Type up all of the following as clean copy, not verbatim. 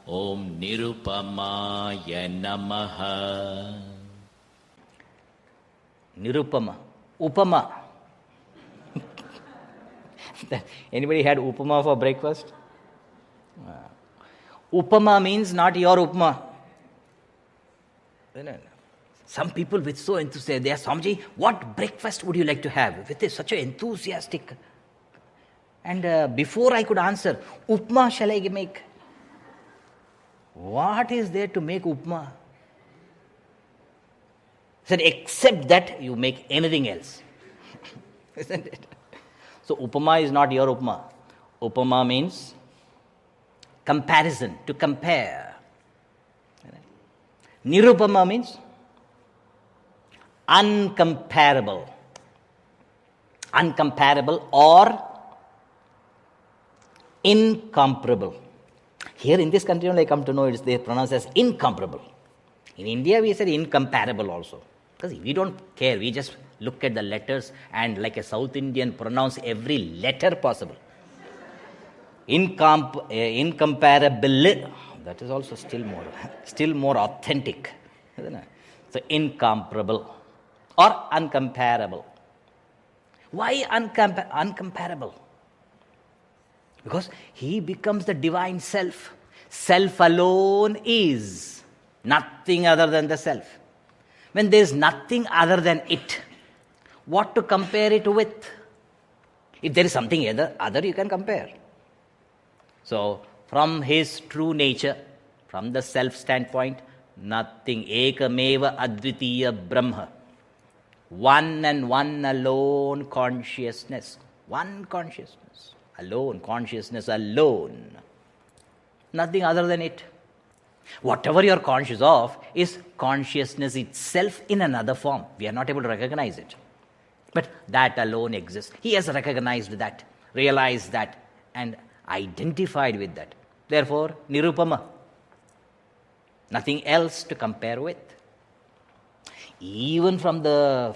Om nirupamāya namaḥ. Nirupama. Upama. Anybody had upama for breakfast? Upama means not your upma. Some people with so enthusiasm, they ask, Swamiji, what breakfast would you like to have? With such an enthusiastic. And before I could answer, upma shall I make? What is there to make upma? He said, except that you make anything else. Isn't it? So upama is not your upma. Upama means comparison, to compare. Nirupama means uncomparable. Uncomparable or incomparable. Here in this country only I come to know they pronounce as incomparable. In India we said incomparable also. Because we don't care, we just look at the letters and like a South Indian pronounce every letter possible. Incomparable, that is also still more authentic. Isn't it? So incomparable or uncomparable. Why uncomparable? Because he becomes the divine self. Self alone is nothing other than the self. When there is nothing other than it, what to compare it with? If there is something other you can compare. So, from his true nature, from the self standpoint, nothing. Ekameva advitiya Brahma. One and one alone consciousness. One consciousness. Alone. Consciousness alone. Nothing other than it. Whatever you are conscious of is consciousness itself in another form. We are not able to recognize it. But that alone exists. He has recognized that, realized that, and identified with that. Therefore, nirupama. Nothing else to compare with. Even from the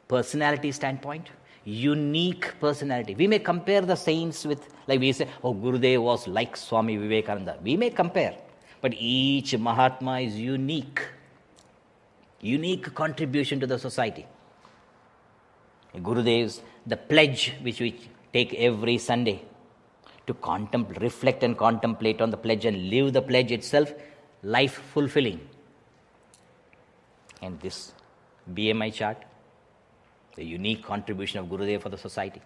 personality standpoint, unique personality. We may compare the saints with, like we say, oh, Gurudev was like Swami Vivekananda. We may compare. But each Mahatma is unique. Unique contribution to the society. Gurudev's, the pledge which we take every Sunday to reflect and contemplate on the pledge and live the pledge itself, life fulfilling. And this BMI chart, the unique contribution of Gurudev for the society.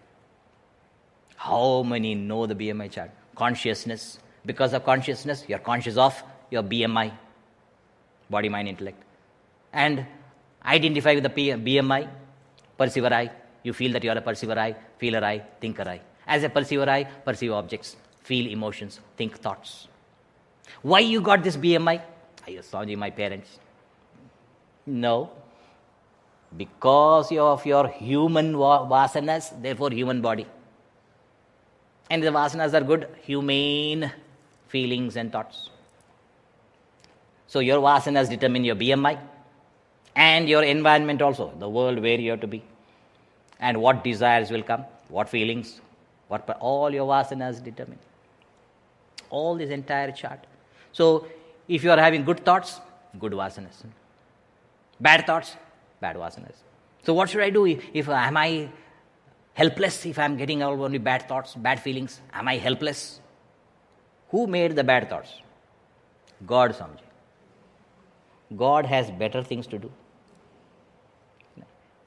How many know the BMI chart? Consciousness. Because of consciousness, you are conscious of your BMI, body, mind, intellect. And identify with the BMI, perceiver I. You feel that you are a perceiver I, feeler I, thinker I. As a perceiver I, perceive objects, feel emotions, think thoughts. Why you got this BMI? I saw my parents. No. Because of your human vasanas, therefore human body. And the vasanas are good, humane feelings and thoughts. So your vasanas determine your BMI and your environment also, the world where you have to be. And what desires will come, what feelings, all your vasanas determine. All this entire chart. So if you are having good thoughts, good vasanas. Bad thoughts, bad vasanas. So what should I do? Am I helpless if I am getting only bad thoughts, bad feelings? Am I helpless? Who made the bad thoughts? God, Swamiji. God has better things to do.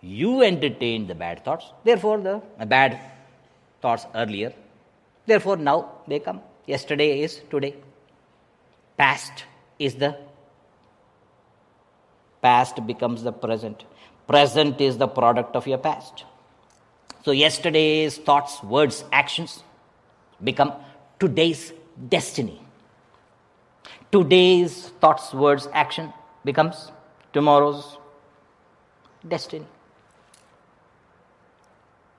You entertained the bad thoughts, therefore the bad thoughts earlier. Therefore now they come. Yesterday is today. Past becomes the present. Present is the product of your past. So yesterday's thoughts, words, actions become today's destiny. Today's thoughts, words, action becomes tomorrow's destiny.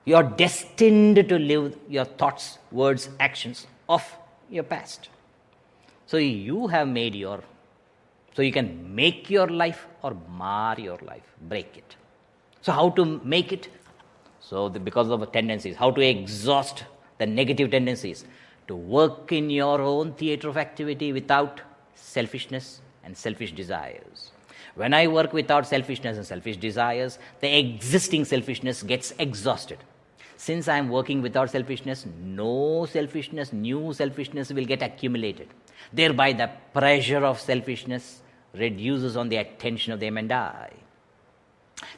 You are destined to live your thoughts, words, actions of your past. So you have made so you can make your life or mar your life, break it. So how to make it? So because of the tendencies, how to exhaust the negative tendencies, to work in your own theater of activity without selfishness and selfish desires. When I work without selfishness and selfish desires, the existing selfishness gets exhausted. Since I am working without selfishness, no selfishness, new selfishness will get accumulated. Thereby the pressure of selfishness reduces on the attention of the M and I.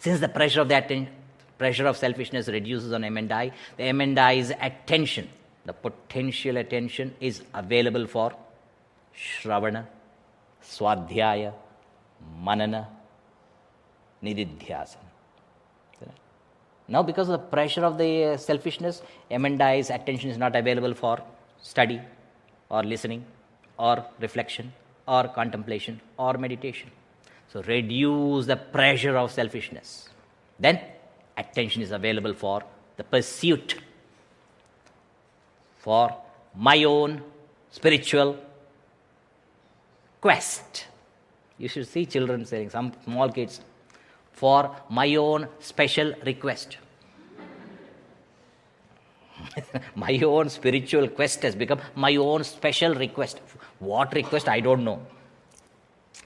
Since the pressure of selfishness reduces on M and I, the M and I's attention, the potential attention, is available for Shravana, Swadhyaya, Manana, Nididhyasana. Now, because of the pressure of the selfishness, M and I's attention is not available for study or listening or reflection or contemplation or meditation. So, reduce the pressure of selfishness. Then, attention is available for the pursuit, for my own spiritual quest. You should see children saying, some small kids, for my own special request. My own spiritual quest has become my own special request. What request? I don't know.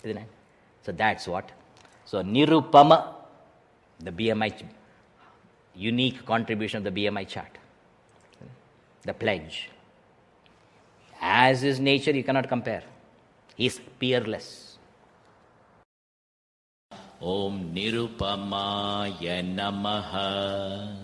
Isn't it? So that's what. So nirupama, the BMI, unique contribution of the BMI chart. The pledge. As is nature, you cannot compare. He is peerless. Om nirupamāya namaḥ.